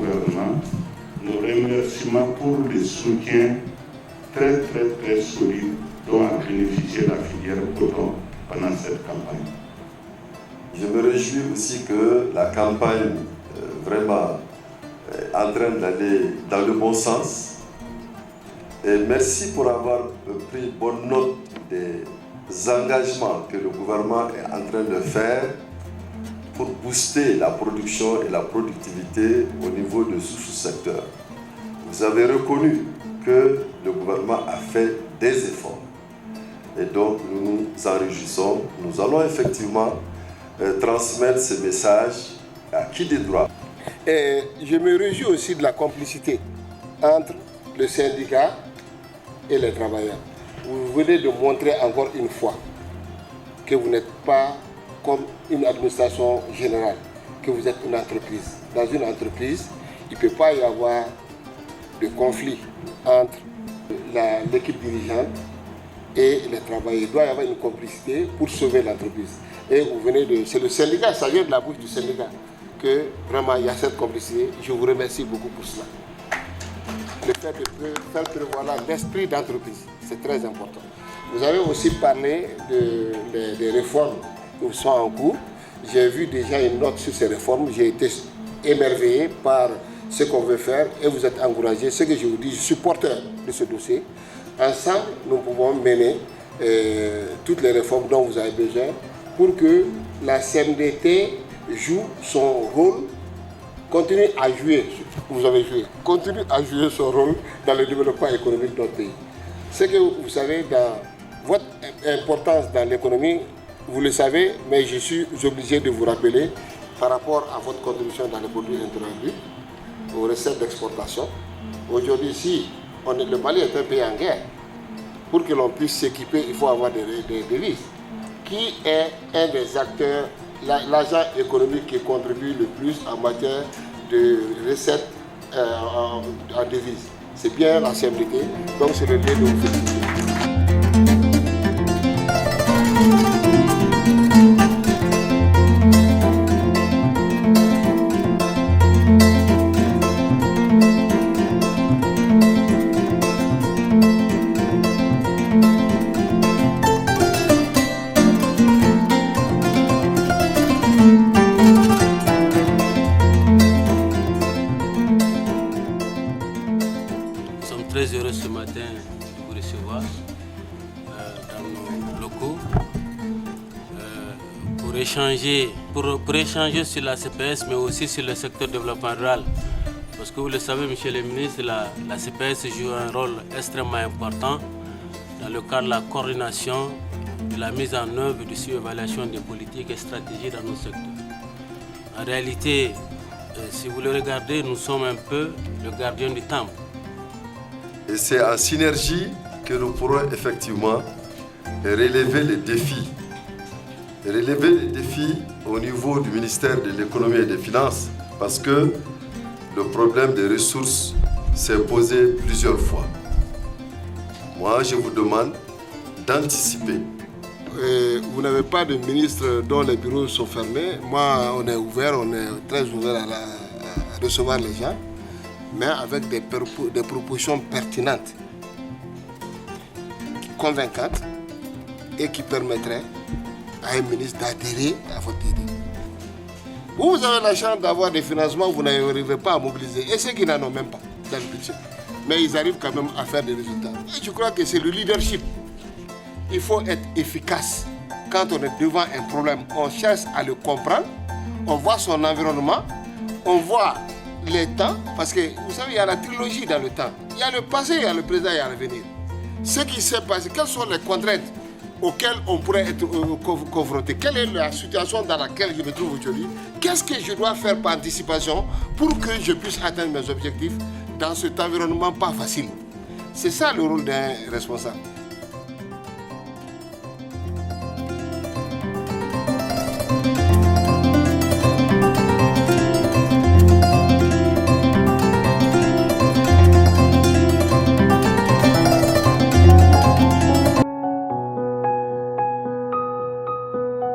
gouvernement, nos remerciements pour le soutien très solide dont a bénéficié la filière coton pendant cette campagne. Je me réjouis aussi que la campagne vraiment est en train d'aller dans le bon sens. Et merci pour avoir pris bonne note des engagements que le gouvernement est en train de faire pour booster la production et la productivité au niveau de ce sous-secteur. Vous avez reconnu que le gouvernement a fait des efforts. Et donc nous nous en réjouissons. Nous allons effectivement transmettre ce message à qui de droit. Et je me réjouis aussi de la complicité entre le syndicat et les travailleurs. Vous venez de montrer encore une fois que vous n'êtes pas comme une administration générale, que vous êtes une entreprise. Dans une entreprise, il ne peut pas y avoir de conflit entre l'équipe dirigeante et les travailleurs. Il doit y avoir une complicité pour sauver l'entreprise. Et vous venez de... C'est le syndicat, ça vient de la bouche du syndicat, que vraiment il y a cette complicité. Je vous remercie beaucoup pour cela. Le fait de faire prévaloir l'esprit d'entreprise, c'est très important. Vous avez aussi parlé des réformes qui sont en cours. J'ai vu déjà une note sur ces réformes. J'ai été émerveillé par ce qu'on veut faire et vous êtes encouragé. Ce que je vous dis, je suis porteur de ce dossier. Ensemble, nous pouvons mener toutes les réformes dont vous avez besoin pour que la CMDT joue son rôle, continue à jouer, vous avez joué, continue à jouer son rôle dans le développement économique de notre pays. Ce que vous savez, dans votre importance dans l'économie, vous le savez, mais je suis obligé de vous rappeler par rapport à votre contribution dans le produit intérieur brut, aux recettes d'exportation. Aujourd'hui, si le Mali est un pays en guerre, pour que l'on puisse s'équiper, il faut avoir des devises. Qui est un des acteurs, l'agent économique qui contribue le plus en matière de recettes en devises? C'est bien la CMDT, donc c'est le lieu de vous féliciter. Très heureux ce matin de vous recevoir dans nos locaux pour échanger sur la CPS mais aussi sur le secteur développement rural. Parce que vous le savez, monsieur le ministre, la CPS joue un rôle extrêmement important dans le cadre de la coordination de la mise en œuvre de surévaluation des politiques et stratégies dans nos secteurs. En réalité, si vous le regardez, nous sommes un peu le gardien du temple. Et c'est en synergie que nous pourrons effectivement relever les défis. Relever les défis au niveau du ministère de l'économie et des finances parce que le problème des ressources s'est posé plusieurs fois. Moi, je vous demande d'anticiper. Vous n'avez pas de ministre dont les bureaux sont fermés. Moi, on est ouvert, on est très ouvert à recevoir les gens, mais avec des propositions pertinentes, convaincantes et qui permettraient à un ministre d'adhérer à votre idée. Vous avez la chance d'avoir des financements, vous n'arrivez pas à mobiliser, et ceux qui n'en ont même pas dans le budget. Mais ils arrivent quand même à faire des résultats. Et je crois que c'est le leadership. Il faut être efficace. Quand on est devant un problème, on cherche à le comprendre, on voit son environnement, on voit les temps, parce que vous savez, il y a la trilogie dans le temps. Il y a le passé, il y a le présent, il y a l'avenir. Ce qui s'est passé, quelles sont les contraintes auxquelles on pourrait être confronté? Quelle est la situation dans laquelle je me trouve aujourd'hui? Qu'est-ce que je dois faire par anticipation pour que je puisse atteindre mes objectifs dans cet environnement pas facile? C'est ça le rôle d'un responsable.